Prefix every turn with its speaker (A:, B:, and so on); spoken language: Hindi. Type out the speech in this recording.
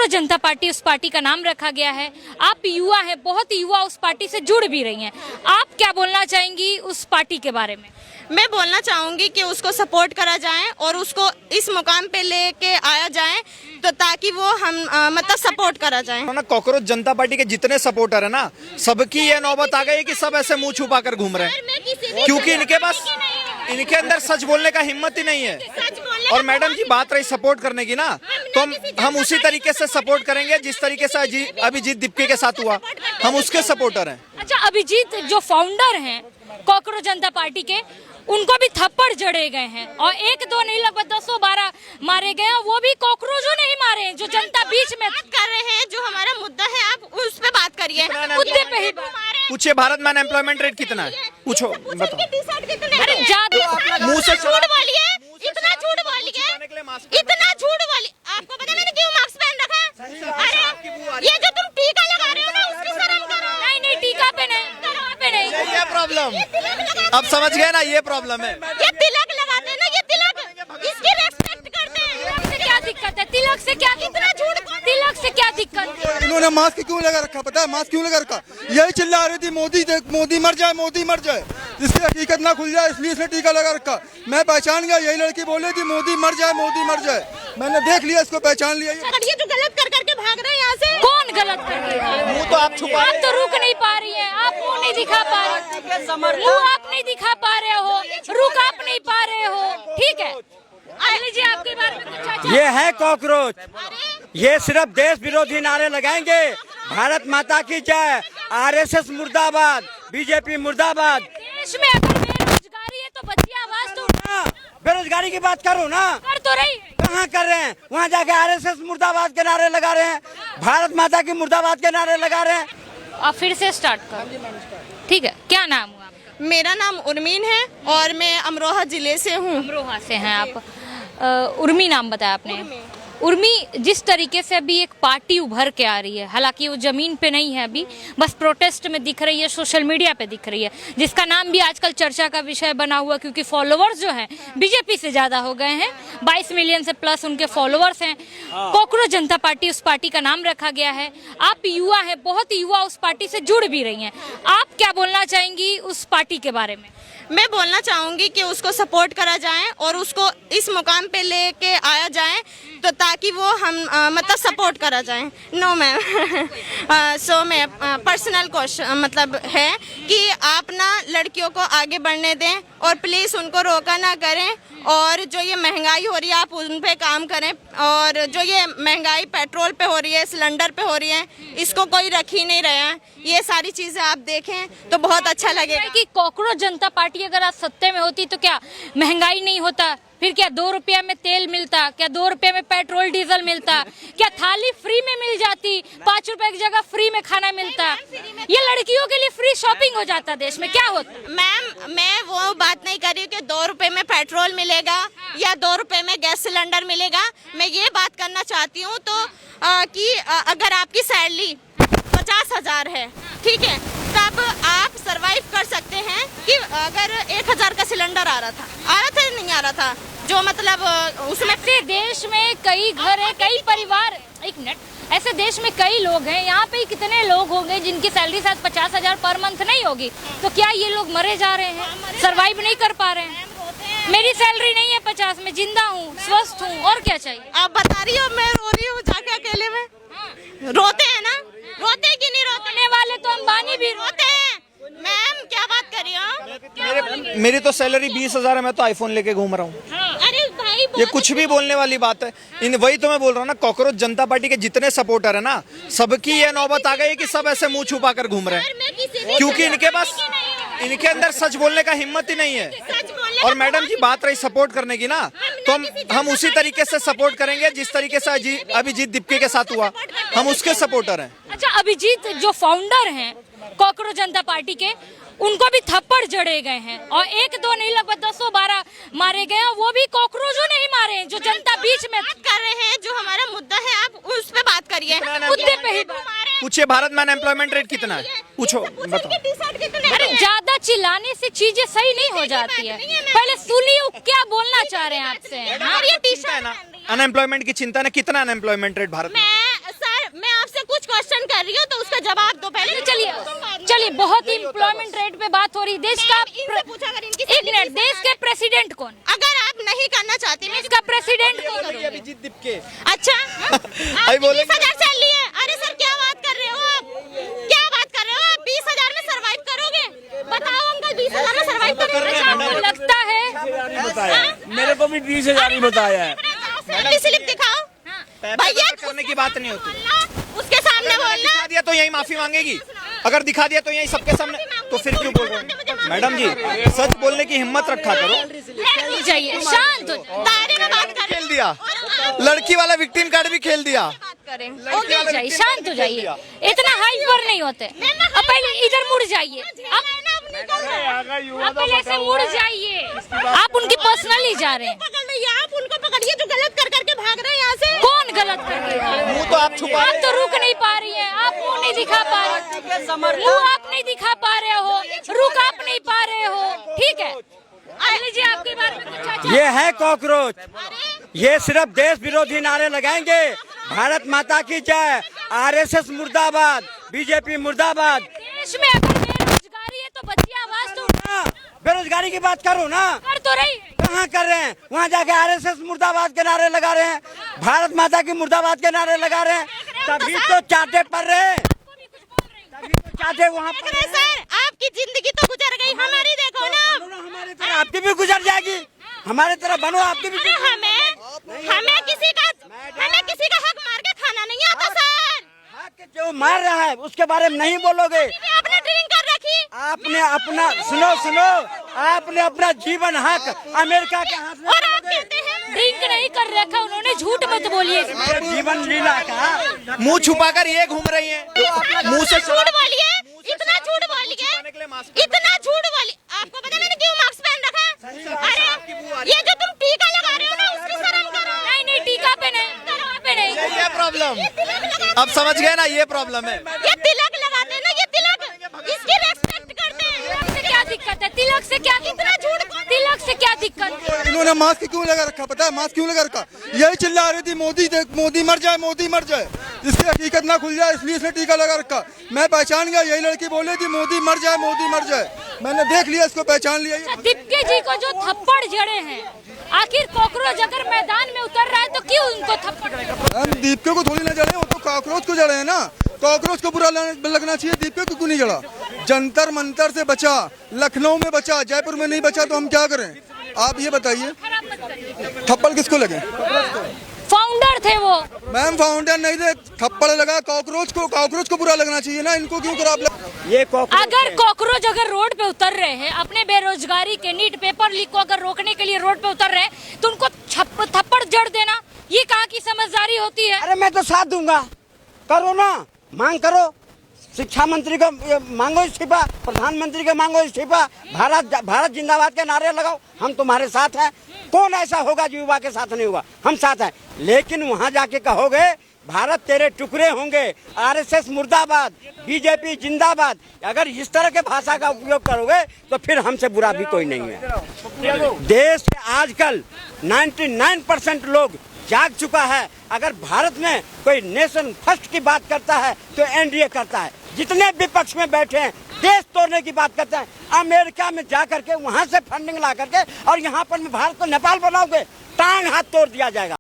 A: कोकरोच जनता पार्टी उस पार्टी का नाम रखा गया है। आप युवा हैं, बहुत युवा उस पार्टी से जुड़ भी रही हैं। आप क्या बोलना चाहेंगी उस पार्टी के बारे में?
B: मैं बोलना चाहूंगी कि उसको सपोर्ट करा जाए और उसको इस मुकाम पे लेके आया जाए, तो ताकि वो हम मतलब सपोर्ट करा जाए
C: ना। कांग्रेस जनता पार्टी के जितने सपोर्टर है ना, सबकी ये नौबत आ गई है कि सब ऐसे मुंह छुपा कर घूम रहे हैं, क्योंकि इनके पास इनके अंदर सच बोलने का हिम्मत ही नहीं है। और मैडम जी बात रही सपोर्ट करने की ना, तो हम उसी तरीके से सपोर्ट करेंगे जिस तरीके से अभिजीत दीपके के साथ हुआ, हम उसके सपोर्टर हैं।
A: अच्छा, अभिजीत जो फाउंडर हैं कांग्रेस जनता पार्टी के, उनको भी थप्पड़ जड़े गए हैं और 1-2 नहीं लगभग 10-12 मारे गए हैं। वो भी कॉकरोचों ने ही मारे हैं, जो जनता बीच में
B: कर रहे हैं। जो हमारा मुद्दा है आप उस पे बात करिए,
A: मुद्दे पे ही
C: पूछिए भारत में अनएम्प्लॉयमेंट रेट कितना है, पूछो बताओ।
A: अरे ज्यादा
B: मुंह से झूठ बोलिए, इतना झूठ बोलिए, इतना झूठ बोलिए। आपको पता मैंने क्यों मास्क पहन रखा है? अरे ये जो तुम टीका लगा रहे हो ना, उसकी शर्म करो।
A: नहीं, टीका पे नहीं,
C: ये प्रॉब्लम अब समझ गए ना, ये प्रॉब्लम है।
B: ये तिलक लगाते हैं ना, ये तिलक, इसकी रेस्पेक्ट करते हैं।
A: से क्या दिक्कत है? तिलक से क्या
B: इतना झूठ,
A: तिलक से क्या दिक्कत है?
D: इन्होंने मास्क क्यों लगा रखा? पता है मास्क क्यों लगा रखा? यही चिल्ला रही थी मोदी मर जाए, मोदी मर जाए, जिसकी हकीकत ना खुल जाए, इसलिए इसने टीका लगा रखा। मैं पहचान गया, यही लड़की बोली थी मोदी मर जाए, मोदी मर जाए। मैंने देख लिया, इसको पहचान लिया।
B: ये जो गलत कर करके भाग रहे हैं यहाँ से।
A: कौन गलत कर रहा है?
C: मुंह तो आप छुपा,
A: आप तो रुक नहीं पा रही हैं, आप मुंह नहीं दिखा पा रहे, मुंह आप नहीं दिखा पा रहे हो, रुक आप नहीं पा रहे हो। ठीक है, लीजिए आपके बारे में कुछ।
E: ये है कॉकरोच, ये सिर्फ देश विरोधी नारे लगाएंगे। भारत माता की जय, आरएसएस मुर्दाबाद, बीजेपी मुर्दाबाद।
A: देश में अगर बेरोजगारी है तो बच्ची आवाज तो
E: बेरोजगारी की बात करो ना,
A: कर तो रही है।
E: कहाँ कर रहे हैं? वहाँ जाके आरएसएस मुर्दाबाद के नारे लगा रहे हैं, भारत माता की मुर्दाबाद के नारे लगा रहे हैं।
A: आप फिर से स्टार्ट करो। ठीक है, क्या नाम हुआ आपका?
B: मेरा नाम उर्मीन है और मैं अमरोहा जिले से हूँ।
A: अमरोहा से हैं आप। उर्मी नाम बताया आपने। उर्मी, जिस तरीके से अभी एक पार्टी उभर के आ रही है, हालांकि वो जमीन पे नहीं है अभी, बस प्रोटेस्ट में दिख रही है, सोशल मीडिया पे दिख रही है, जिसका नाम भी आजकल चर्चा का विषय बना हुआ, क्योंकि फॉलोअर्स जो हैं बीजेपी से ज्यादा हो गए हैं। 22 मिलियन से प्लस उनके फॉलोअर्स हैं। कांग्रेस जनता पार्टी उस पार्टी का नाम रखा गया है। आप युवा हैं, बहुत युवा उस पार्टी से जुड़ भी रही हैं। आप क्या बोलना चाहेंगी उस पार्टी के बारे में?
B: मैं बोलना चाहूंगी कि उसको सपोर्ट करा जाए और उसको इस मुकाम पे लेके आया जाए, तो ताकि वो हम मतलब सपोर्ट करा जाए। नो मैम, सो मैं पर्सनल क्वेश्चन मतलब है कि आप ना लड़कियों को आगे बढ़ने दें और प्लीज़ उनको रोका ना करें। और जो ये महंगाई हो रही है आप उन पे काम करें, और जो ये महंगाई पेट्रोल पे हो रही है, सिलेंडर पे हो रही है, इसको कोई रख ही नहीं रहा है। ये सारी चीज़ें आप देखें तो बहुत अच्छा लगेगा।
A: कि कांग्रेस जनता पार्टी अगर आज सत्ते में होती तो क्या महंगाई नहीं होता? फिर क्या 2 रुपया में तेल मिलता? क्या 2 रुपये में पेट्रोल डीजल मिलता? क्या थाली फ्री में मिल जाती? 5 रुपए की जगह फ्री में खाना मिलता? ये लड़कियों के लिए फ्री शॉपिंग हो जाता देश में, क्या होता?
B: मैम, मैं वो बात नहीं कर रही हूँ कि 2 रुपए में पेट्रोल मिलेगा या 2 रुपए में गैस सिलेंडर मिलेगा। मैं ये बात करना चाहती हूँ तो कि अगर आपकी सैलरी 50,000 है, ठीक है, तब आप सरवाइव कर सकते हैं कि अगर 1,000 का सिलेंडर आ रहा था नहीं आ रहा था, जो मतलब उसमें
A: ऐसे देश में कई घर है, कई परिवार, एक मिनट, ऐसे देश में कई लोग हैं, यहाँ पे कितने लोग होंगे जिनकी सैलरी शायद 50,000 पर मंथ नहीं होगी, तो क्या ये लोग मरे जा रहे हैं, सरवाइव नहीं कर पा रहे हैं? मेरी सैलरी नहीं है 50, मैं जिंदा हूँ, स्वस्थ हूँ, और क्या चाहिए?
B: आप बता रही हो, मैं रो रही हूँ जाके अकेले में। रोते हैं ना, रोते हैं कि नहीं रोते
A: वाले तो अंबानी भी
B: रोते हैं। मैम क्या बात कर रही हो?
C: मेरी तो सैलरी 20,000 है, मैं तो आईफोन लेके घूम रहा हूँ।
B: अरे भाई,
C: ये कुछ भी बोलने वाली बात है। वही तो मैं बोल रहा हूँ ना, कांग्रेस जनता पार्टी के जितने सपोर्टर है ना, सबकी ये नौबत आ गई है कि सब ऐसे मुंह छुपा कर घूम रहे हैं, क्योंकि इनके पास इनके अंदर सच बोलने का हिम्मत ही नहीं है। और मैडम जी बात रही सपोर्ट करने की ना, तो हम उसी तरीके से सपोर्ट करेंगे जिस तरीके से अभिजीत दीपके के साथ हुआ, हम उसके सपोर्टर हैं।
A: अच्छा, अभिजीत जो फाउंडर हैं कांग्रेस जनता पार्टी के, उनको भी थप्पड़ जड़े गए हैं और 1-2 नहीं लगभग 10-12 मारे गए हैं। वो भी कॉकरोचों ने ही मारे हैं, जो जनता बीच में
B: कर रहे हैं। जो हमारा मुद्दा है आप उस पे बात करिए,
A: मुद्दे पे ही
C: पूछिए भारत में अनएम्प्लॉयमेंट रेट कितना है, पूछो बताओ।
A: अरे ज्यादा चिल्लाने से चीजें सही नहीं हो जाती है, पहले सुनिए क्या बोलना चाह रहे हैं आपसे।
C: अनएम्प्लॉयमेंट की चिंता है ना, कितना अनएम्प्लॉयमेंट रेट भारत में?
B: क्वेश्चन कर रही हो तो उसका जवाब दो पहले।
A: चलिए बहुत ही एम्प्लॉयमेंट रेट पे बात हो रही। देश का
B: इनसे पूछा अगर इनकी
A: एक मिनट, देश के प्रेसिडेंट कौन?
B: अगर आप नहीं करना चाहती मैं
A: इसका प्रेसिडेंट कौन?
C: अभिजीत दीपके।
B: अच्छा
C: अभी बोलेंगे।
B: 20,000 सैलरी है। अरे सर क्या बात कर रहे हो आप, क्या बात कर रहे हो आप? 20,000 में सर्वाइव करोगे? बताओ अंकल, 20,000 में सर्वाइव करोगे?
A: आपको लगता है?
F: मेरे को भी 20,000 ही बताया है।
B: सैलरी स्लिप दिखाओ भैया।
C: करने की बात नहीं होती।
B: उसके सामने बोलना।
C: दिखा दिया तो यही माफी मांगेगी, अगर दिखा दिया तो यही सबके सामने, तो फिर क्यों बोल रहे हैं? मैडम जी सच बोलने की हिम्मत रखा करो।
A: जाइए, शांत हो जाइए।
B: दायरे में बात कर
C: खेल दिया, लड़की वाला विक्टिम कार्ड भी खेल दिया।
A: ओके जाइए, शांत हो जाइए, इतना हाइपर नहीं होते। अब पहले इधर मुड़ जाइए, आप पहले से मुड़ जाइए। आप उनकी पर्सनली जा रहे हैं।
B: पकड़ रही है, आप उनको पकड़िए जो गलत कर करके भाग रहे हैं यहाँ से।
A: कौन गलत करके?
C: मुंह तो आप छुपा
A: आप तो रुक नहीं पा रही है, आप मुंह नहीं दिखा पा रहे, मुंह आप नहीं दिखा पा रहे हो, रुक आप नहीं पा रहे हो, ठीक है? लीजिए आपके बारे में कुछ अच्छा।
E: ये है कॉकरोच, ये सिर्फ देश विरोधी नारे लगाएंगे। भारत माता की जय, आरएसएस मुर्दाबाद, बीजेपी मुर्दाबाद।
A: देश में अगर बेरोजगारी है तो बच्ची आवाज तो
E: बेरोजगारी की बात करो ना,
A: कर तो रही है।
E: कहाँ कर रहे हैं? वहाँ जाके आरएसएस मुर्दाबाद के नारे लगा रहे हैं, भारत माता की मुर्दाबाद के नारे लगा रहे हैं, तभी तो चाटे पड़ रहे हैं, तभी तो चाटे वहाँ पर
B: अरे सर आपकी जिंदगी तो गुजर गई, हमारी देखो ना।
E: हमारे तरह आपकी भी गुजर जाएगी, हमारे तरह बनो आपकी भी।
B: अरे हमें किसी का हक मार के खाना नहीं आता सर।
E: हक जो मार रहा है उसके बारे में नहीं बोलोगे।
B: आपने ड्रिंक कर रखी।
E: आपने अपना सुनो, आपने अपना जीवन हक अमेरिका के हाथ में
B: और आप कहते हैं
A: ड्रिंक नहीं कर रखा, उन्होंने झूठ मत बोलिए।
E: जीवन लीला का
C: मुंह छुपाकर ये घूम रही है, मुंह से
B: झूठ बोलिए, इतना झूठ बोलिए, इतना झूठ बोलिए। आपको पता मैंने क्यों मास्क पहन रखा है? अरे ये जो तुम टीका लगा रहे हो ना उसकी शर्म करो।
A: नहीं टीका पे नहीं,
C: ये प्रॉब्लम, अब समझ गए ना, ये प्रॉब्लम है।
B: ये तिलक लगाते हैं ना, ये तिलक, इसकी रेस्पेक्ट करते हैं।
A: तिलक से क्या दिक्कत है? तिलक से क्या, कितना झूठ, तिलक से क्या दिक्कत है?
D: इन्होंने मास्क क्यों लगा रखा पता है? मास्क क्यों लगा रखा? यही चिल्ला रही थी मोदी मर जाए, मोदी मर जाए, जिसकी हकीकत ना खुल जाए, इसलिए इसने टीका लगा रखा। मैं पहचान गया, यही लड़की बोल रही थी मोदी मर जाए, मोदी मर जाए। मैंने देख लिया, इसको पहचान लिया।
A: दीपके जी को जो थप्पड़ जड़े हैं, आखिर कॉकरोच अगर मैदान में उतर रहा है तो क्यों उनको थप्पड़?
D: हम दीपके को थोड़ी ना जड़े, वो तो कॉकरोच को जड़े हैं ना। कॉकरोच को बुरा लगना चाहिए, दीपके को क्यों नहीं जड़ा? जंतर मंतर से बचा, लखनऊ में बचा, जयपुर में नहीं बचा, तो हम क्या करें? आप ये बताइए, थप्पड़ किसको लगे?
A: फाउंडर थे वो।
D: मैम फाउंडर नहीं थे, थप्पड़ लगा कॉकरोच को बुरा लगना चाहिए ना, इनको क्यों खराब लगा?
E: ये कॉकरोच
A: अगर कॉकरोच अगर रोड पे उतर रहे हैं, अपने बेरोजगारी के नीट पेपर लीक को अगर रोकने के लिए रोड पे उतर रहे हैं, तो उनको थप्पड़ जड़ देना ये कहाँ की समझदारी होती है?
E: अरे मैं तो साथ दूंगा, करो ना, मांग करो, शिक्षा मंत्री को मांगो इस्तीफा, प्रधानमंत्री को मांगो इस्तीफा, भारत जिंदाबाद के नारे लगाओ, हम तुम्हारे साथ हैं। कौन ऐसा होगा जो युवा के साथ नहीं होगा? हम साथ हैं। लेकिन वहाँ जाके कहोगे भारत तेरे टुकड़े होंगे, आरएसएस मुर्दाबाद, बीजेपी जिंदाबाद, अगर इस तरह के भाषा का उपयोग करोगे तो फिर हमसे बुरा भी कोई नहीं है। देश के आजकल 99% लोग जाग चुका है। अगर भारत में कोई नेशन फर्स्ट की बात करता है तो एनडीए करता है। जितने विपक्ष में बैठे हैं देश तोड़ने की बात करते हैं, अमेरिका में जा करके वहां से फंडिंग ला करके और यहाँ पर भारत को नेपाल बनाओगे, टांग हाथ तोड़ दिया जाएगा।